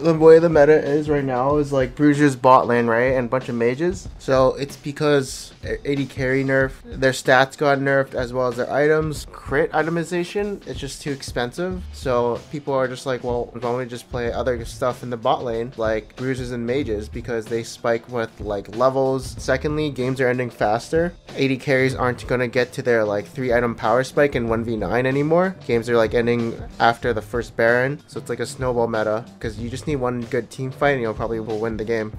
the way the meta is right now is like Bruiser's bot lane, right? And a bunch of mages. So it's because AD carry nerf, their stats got nerfed as well as their items. Crit itemization, it's just too expensive. So people are just like, well, why don't we just play other stuff in the bot lane, like Bruisers and mages, because they spike with like levels. Secondly, games are ending faster. AD carries aren't gonna get to their like 3-item power spike in 1v9 anymore. Games are like ending after the first Baron. So it's like a snowball meta, because you just need one good team fight and you'll probably will win the game.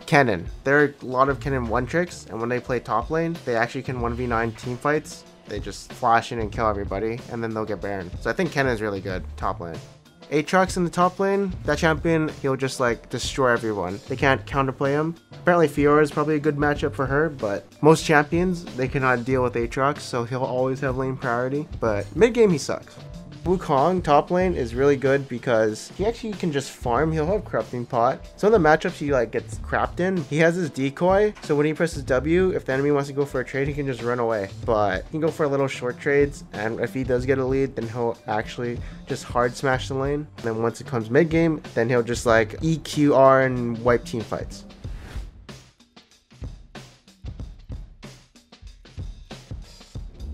Kennen. There are a lot of Kennen 1-tricks, and when they play top lane, they actually can 1v9 team fights. They just flash in and kill everybody, and then they'll get Baron. So I think Kennen is really good top lane. Aatrox in the top lane, that champion, he'll just like destroy everyone. They can't counterplay him. Apparently Fiora is probably a good matchup for her, but most champions, they cannot deal with Aatrox, so he'll always have lane priority. But mid game he sucks. Wukong top lane is really good because he actually can just farm. He'll have corrupting pot. Some of the matchups he like gets crapped in, he has his decoy, so when he presses W, if the enemy wants to go for a trade, he can just run away. But he can go for little short trades, and if he does get a lead, then he'll actually just hard smash the lane. And then once it comes mid game, then he'll just like EQR and wipe team fights.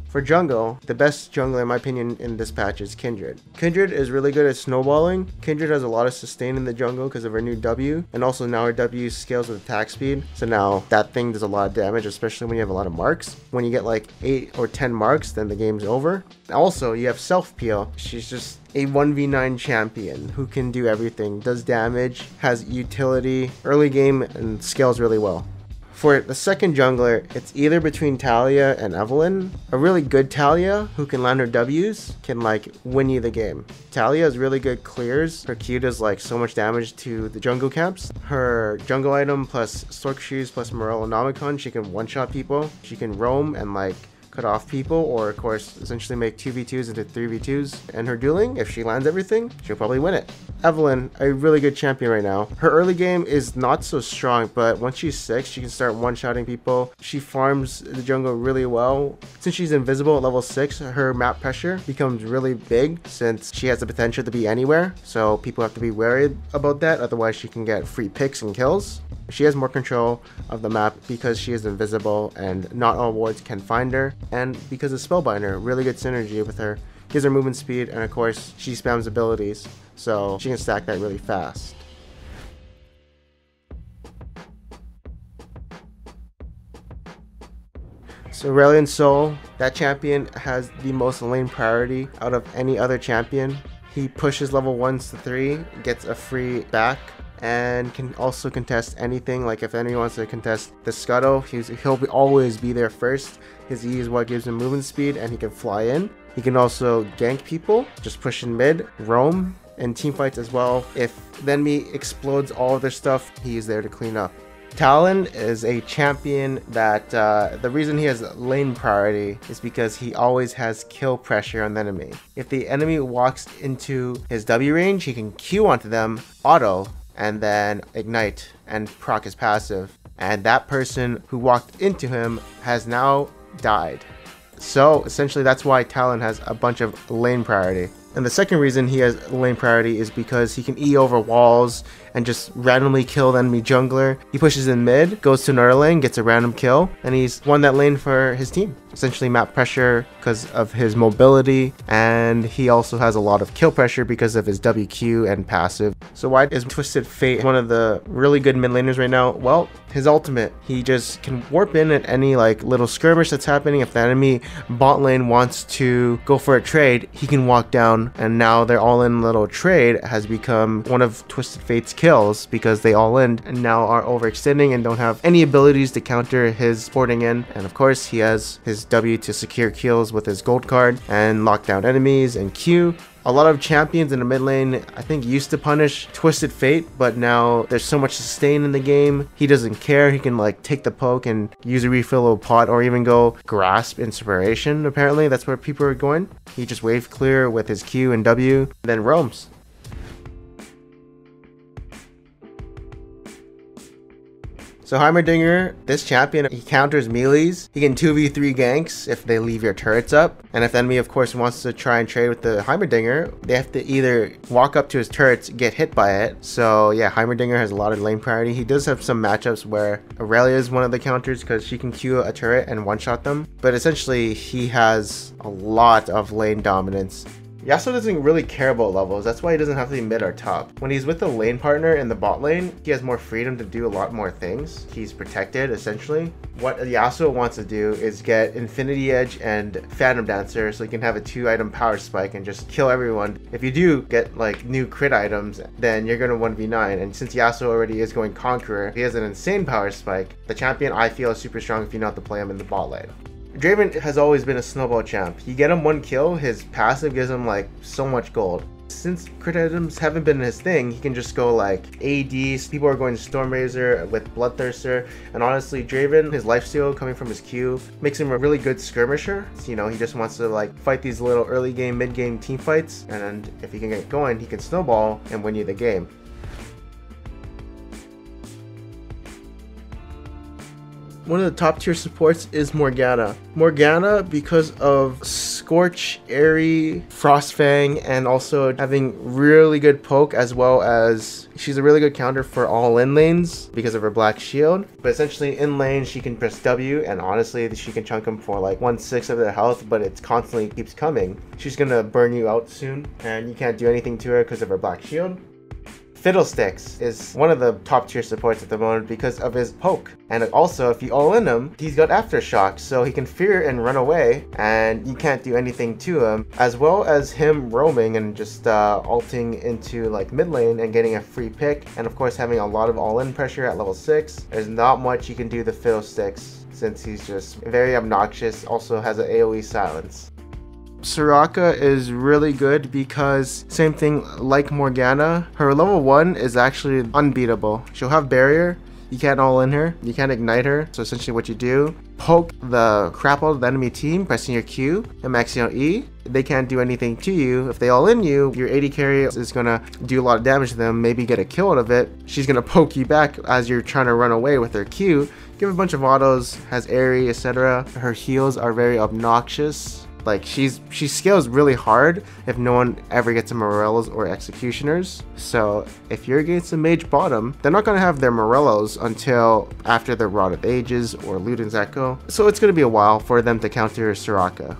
For jungle, the best jungler in my opinion in this patch is Kindred. Kindred is really good at snowballing. Kindred has a lot of sustain in the jungle because of her new W, and also now her W scales with attack speed. So now that thing does a lot of damage, especially when you have a lot of marks. When you get like 8 or 10 marks, then the game's over. Also, you have self-peel. She's just a 1v9 champion who can do everything, does damage, has utility, early game, and scales really well. For the second jungler, it's either between Talia and Evelynn. A really good Talia who can land her W's can like win you the game. Talia is really good clears. Her Q does like so much damage to the jungle camps. Her jungle item plus Stork Shoes plus Morellonomicon, she can one-shot people. She can roam and like cut off people, or of course essentially make 2v2s into 3v2s. And her dueling, if she lands everything, she'll probably win it. Evelynn, a really good champion right now. Her early game is not so strong, but once she's 6, she can start one-shotting people. She farms the jungle really well. Since she's invisible at level 6, her map pressure becomes really big since she has the potential to be anywhere. So people have to be wary about that, otherwise she can get free picks and kills. She has more control of the map because she is invisible and not all wards can find her, and because of Spellbinder, really good synergy with her, gives her movement speed, and of course she spams abilities, so she can stack that really fast. So Aurelion Sol, that champion has the most lane priority out of any other champion. He pushes level 1s to 3, gets a free back, and can also contest anything. Like if anyone wants to contest the scuttle, he'll always be there first. His E is what gives him movement speed, and he can fly in. He can also gank people, just push in mid, roam, and team fights as well. If the enemy explodes all of their stuff, he is there to clean up. Talon is a champion that the reason he has lane priority is because he always has kill pressure on the enemy. If the enemy walks into his W range, he can Q onto them, auto, and then ignite and proc his passive. And that person who walked into him has now died. So essentially that's why Talon has a bunch of lane priority. And the second reason he has lane priority is because he can E over walls and just randomly kill the enemy jungler. He pushes in mid, goes to another lane, gets a random kill, and he's won that lane for his team. Essentially map pressure because of his mobility, and he also has a lot of kill pressure because of his WQ and passive. So why is Twisted Fate one of the really good mid laners right now? Well, his ultimate, he just can warp in at any like little skirmish that's happening. If the enemy bot lane wants to go for a trade, he can walk down, and now their all-in little trade has become one of Twisted Fate's kills because they all in and now are overextending and don't have any abilities to counter his porting in. And of course he has his W to secure kills with his gold card and lock down enemies and Q. A lot of champions in the mid lane, I think, used to punish Twisted Fate, but now there's so much sustain in the game. He doesn't care. He can like take the poke and use a refill of pot, or even go grasp inspiration. Apparently that's where people are going. He just wave clear with his Q and W, and then roams. So Heimerdinger, this champion, he counters melees. He can 2v3 ganks if they leave your turrets up. And if the enemy, of course, wants to try and trade with the Heimerdinger, they have to either walk up to his turrets, get hit by it. So yeah, Heimerdinger has a lot of lane priority. He does have some matchups where Aurelia is one of the counters because she can Q a turret and one-shot them. But essentially, he has a lot of lane dominance. Yasuo doesn't really care about levels, that's why he doesn't have to be mid or top. When he's with a lane partner in the bot lane, he has more freedom to do a lot more things. He's protected, essentially. What Yasuo wants to do is get Infinity Edge and Phantom Dancer so he can have a 2-item power spike and just kill everyone. If you do get like new crit items, then you're gonna 1v9, and since Yasuo already is going Conqueror, he has an insane power spike. The champion I feel is super strong if you know how to play him in the bot lane. Draven has always been a snowball champ. You get him 1 kill, his passive gives him like so much gold. Since crit items haven't been his thing, he can just go like AD. People are going Stormrazor with Bloodthirster, and honestly, Draven, his lifesteal coming from his Q makes him a really good skirmisher. So, you know, he just wants to like fight these little early game, mid game team fights, and if he can get going, he can snowball and win you the game. One of the top tier supports is Morgana. Morgana, because of Scorch, Airy, Frostfang, and also having really good poke, as well as she's a really good counter for all in lanes because of her black shield. But essentially in lane, she can press W, and honestly, she can chunk them for like 1/6 of their health, but it constantly keeps coming. She's gonna burn you out soon, and you can't do anything to her because of her black shield. Fiddlesticks is one of the top tier supports at the moment because of his poke. And also, if you all in him, he's got Aftershock, so he can fear and run away, and you can't do anything to him. As well as him roaming and just ulting into like mid lane and getting a free pick. And of course, having a lot of all-in pressure at level 6. There's not much you can do to Fiddlesticks since he's just very obnoxious, also has an AoE silence. Soraka is really good because same thing like Morgana, her level 1 is actually unbeatable. She'll have barrier, you can't all in her, you can't ignite her, so essentially what you do, poke the crap out of the enemy team, pressing your Q and maxing out E. They can't do anything to you. If they all in you, your AD carry is gonna do a lot of damage to them, maybe get a kill out of it. She's gonna poke you back as you're trying to run away with her Q, give a bunch of autos, has airy, etc. Her heals are very obnoxious. Like, she scales really hard if no one ever gets a Morellos or Executioners. So if you're against a mage bottom, they're not going to have their Morellos until after the Rod of Ages or Luden's Echo. So it's going to be a while for them to counter Soraka.